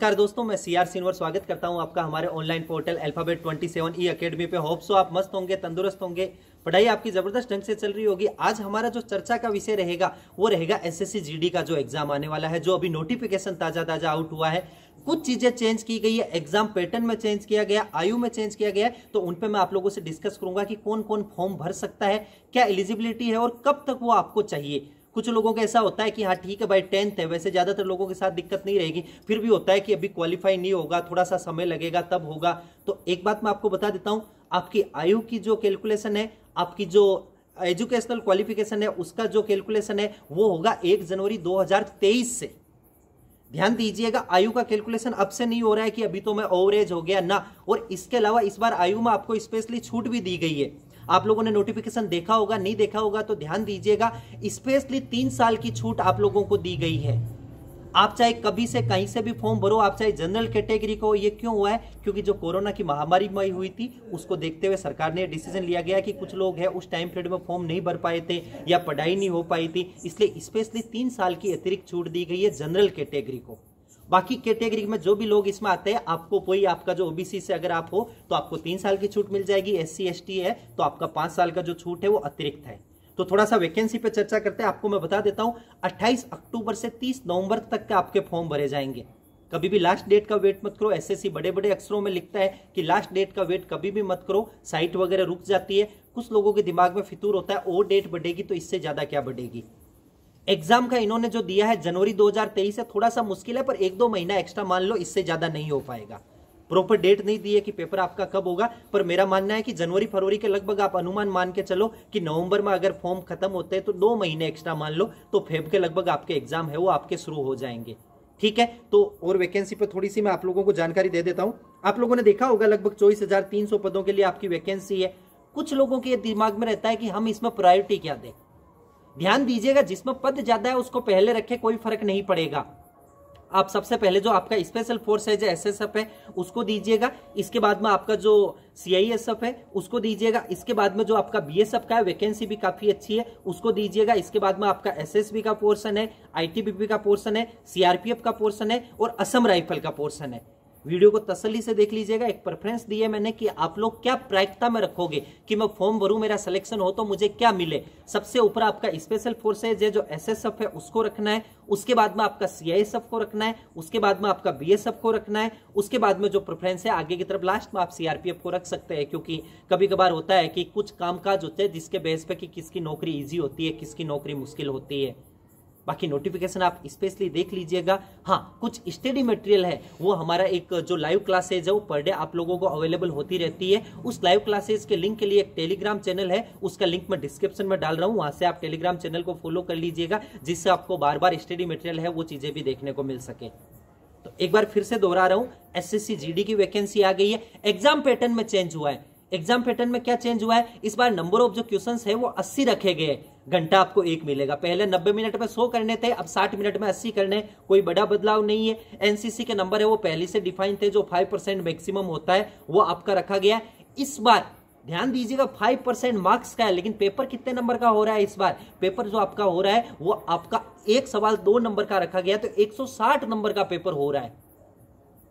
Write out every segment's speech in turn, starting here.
नमस्कार दोस्तों, मैं सीआर सिनवर स्वागत करता हूं आपका हमारे ऑनलाइन पोर्टल अल्फाबेट 27 ई अकेडमी पे। होप सो आप मस्त होंगे, तंदुरुस्त होंगे, पढ़ाई आपकी जबरदस्त ढंग से चल रही होगी। आज हमारा जो चर्चा का विषय रहेगा वो रहेगा एसएससी जीडी का जो एग्जाम आने वाला है, जो अभी नोटिफिकेशन ताजा आउट हुआ है। कुछ चीजें चेंज की गई है, एग्जाम पैटर्न में चेंज किया गया, आयु में चेंज किया गया है, तो उन पे मैं आप लोगों से डिस्कस करूंगा कि कौन कौन फॉर्म भर सकता है, क्या एलिजिबिलिटी है और कब तक वो आपको चाहिए। कुछ लोगों का ऐसा होता है कि हाँ ठीक है भाई 10th है, वैसे ज्यादातर लोगों के साथ दिक्कत नहीं रहेगी, फिर भी होता है कि अभी क्वालिफाई नहीं होगा, थोड़ा सा समय लगेगा तब होगा। तो एक बात मैं आपको बता देता हूं, आपकी आयु की जो कैलकुलेशन है, आपकी जो एजुकेशनल क्वालिफिकेशन है, उसका जो कैलकुलेशन है वो होगा 1 जनवरी 2023 से। ध्यान दीजिएगा, आयु का कैलकुलेशन अब से नहीं हो रहा है कि अभी तो मैं ओवर एज हो गया ना। और इसके अलावा इस बार आयु में आपको स्पेशली छूट भी दी गई है। आप लोगों ने नोटिफिकेशन देखा होगा, नहीं देखा होगा तो ध्यान दीजिएगा, स्पेशली 3 साल की छूट आप लोगों को दी गई है। आप चाहे कभी से कहीं से भी फॉर्म भरो, आप चाहे जनरल कैटेगरी को। ये क्यों हुआ है? क्योंकि जो कोरोना की महामारी में हुई थी उसको देखते हुए सरकार ने डिसीजन लिया गया कि कुछ लोग हैं उस टाइम पीरियड में फॉर्म नहीं भर पाए थे या पढ़ाई नहीं हो पाई थी, इसलिए स्पेशली 3 साल की अतिरिक्त छूट दी गई है जनरल कैटेगरी को। बाकी कैटेगरी में जो भी लोग इसमें आते हैं, आपको कोई आपका जो ओबीसी से अगर आप हो तो आपको 3 साल की छूट मिल जाएगी, SC ST है तो आपका 5 साल का जो छूट है वो अतिरिक्त है। तो थोड़ा सा वैकेंसी पे चर्चा करते हैं। आपको मैं बता देता हूं, 28 अक्टूबर से 30 नवंबर तक के आपके फॉर्म भरे जाएंगे। कभी भी लास्ट डेट का वेट मत करो। एसएससी बड़े बड़े अक्षरों में लिखता है कि लास्ट डेट का वेट कभी भी मत करो, साइट वगैरह रुक जाती है। कुछ लोगों के दिमाग में फितूर होता है और डेट बढ़ेगी तो इससे ज्यादा क्या बढ़ेगी। एग्जाम का इन्होंने जो दिया है जनवरी 2023 है, थोड़ा सा मुश्किल है, पर 1-2 महीना एक्स्ट्रा मान लो, इससे ज्यादा नहीं हो पाएगा। प्रॉपर डेट नहीं दी है कि पेपर आपका कब होगा, पर मेरा मानना है कि जनवरी फरवरी के लगभग आप अनुमान मान के चलो कि नवंबर में अगर फॉर्म खत्म होते हैं तो 2 महीने एक्स्ट्रा मान लो, तो फेब के लगभग आपके एग्जाम है वो आपके शुरू हो जाएंगे। ठीक है, तो और वैकेंसी पर थोड़ी सी मैं आप लोगों को जानकारी दे देता हूं। आप लोगों ने देखा होगा लगभग 24,300 पदों के लिए आपकी वैकेंसी है। कुछ लोगों के दिमाग में रहता है कि हम इसमें प्रायोरिटी क्या दें। ध्यान दीजिएगा, जिसमें पद ज्यादा है उसको पहले रखे, कोई फर्क नहीं पड़ेगा। आप सबसे पहले जो आपका स्पेशल फोर्स है, जो SSF है, उसको दीजिएगा। इसके बाद में आपका जो CISF है उसको दीजिएगा। इसके बाद में जो आपका BSF का है, वैकेंसी भी काफी अच्छी है, उसको दीजिएगा। इसके बाद में आपका SSB का पोर्शन है, ITBP का पोर्शन है, CRPF का पोर्शन है और असम राइफल का पोर्शन है। वीडियो को तसल्ली से देख लीजिएगा। एक प्रेफरेंस दी है मैंने कि आप लोग क्या प्राथमिकता में रखोगे कि मैं फॉर्म भरूं, मेरा सिलेक्शन हो तो मुझे क्या मिले। सबसे ऊपर आपका स्पेशल फोर्सेज है जो SSF है उसको रखना है। उसके बाद में आपका CISF को रखना है। उसके बाद में आपका BSF को रखना है। उसके बाद में जो प्रेफरेंस है आगे की तरफ लास्ट में आप CRPF को रख सकते हैं, क्योंकि कभी कभार होता है कि कुछ कामकाज होते हैं जिसके बेस पे कि किसकी नौकरी ईजी होती है, किसकी नौकरी मुश्किल होती है। बाकी नोटिफिकेशन आप स्पेशली देख लीजिएगा। हाँ, कुछ स्टडी मटेरियल है वो हमारा एक जो लाइव क्लासेज है वो पर डे आप लोगों को अवेलेबल होती रहती है। उस लाइव क्लासेज के लिंक के लिए एक टेलीग्राम चैनल है, उसका लिंक मैं डिस्क्रिप्शन में डाल रहा हूं, वहां से आप टेलीग्राम चैनल को फॉलो कर लीजिएगा, जिससे आपको बार बार स्टडी मटेरियल है वो चीजें भी देखने को मिल सके। तो एक बार फिर से दोहरा रहा हूं, SSC GD की वैकेंसी आ गई है। एग्जाम पैटर्न में चेंज हुआ है। एग्जाम पैटर्न में क्या चेंज हुआ है? इस बार नंबर ऑफ जो क्वेश्चंस है वो 80 रखे गए। घंटा आपको 1 मिलेगा। पहले 90 मिनट में 100 करने थे, अब 60 मिनट में 80 करने। कोई बड़ा बदलाव नहीं है। NCC के नंबर है वो पहले से डिफाइन थे, जो 5% मैक्सिमम होता है वो आपका रखा गया। इस बार ध्यान दीजिएगा, 5% मार्क्स का है, लेकिन पेपर कितने नंबर का हो रहा है? इस बार पेपर जो आपका हो रहा है वो आपका एक सवाल 2 नंबर का रखा गया, तो 160 नंबर का पेपर हो रहा है।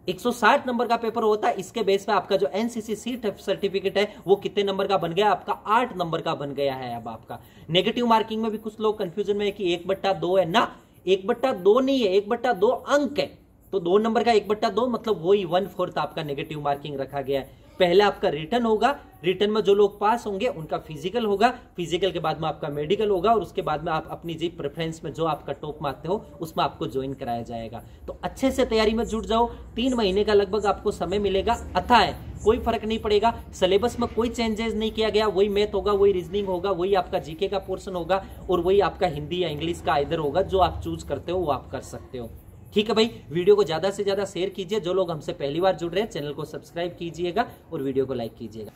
160 नंबर का पेपर होता है। इसके बेस पे आपका जो NCC सीट सर्टिफिकेट है वो कितने नंबर का बन गया? आपका 8 नंबर का बन गया है। अब आपका नेगेटिव मार्किंग में भी कुछ लोग कंफ्यूजन में है कि 1/2 है ना, 1/2 नहीं है, 1/2 अंक है, तो 2 नंबर का 1/2 मतलब वही 1/4 आपका नेगेटिव मार्किंग रखा गया है। पहले आपका रिटर्न होगा, रिटर्न में जो लोग पास होंगे उनका फिजिकल होगा, फिजिकल के बाद में आपका मेडिकल होगा, और उसके बाद में आप अपनी जी प्रेफरेंस में जो आपका टॉप मारते हो उसमें आपको ज्वाइन कराया जाएगा। तो अच्छे से तैयारी में जुट जाओ। 3 महीने का लगभग आपको समय मिलेगा। अथा है, कोई फर्क नहीं पड़ेगा। सिलेबस में कोई चेंजेस नहीं किया गया, वही मैथ होगा, वही रीजनिंग होगा, वही आपका जीके का पोर्शन होगा और वही आपका हिंदी या इंग्लिश का इधर होगा। जो आप चूज करते हो वो आप कर सकते हो। ठीक है भाई, वीडियो को ज्यादा से ज्यादा शेयर कीजिए। जो लोग हमसे पहली बार जुड़ रहे हैं चैनल को सब्सक्राइब कीजिएगा और वीडियो को लाइक कीजिएगा।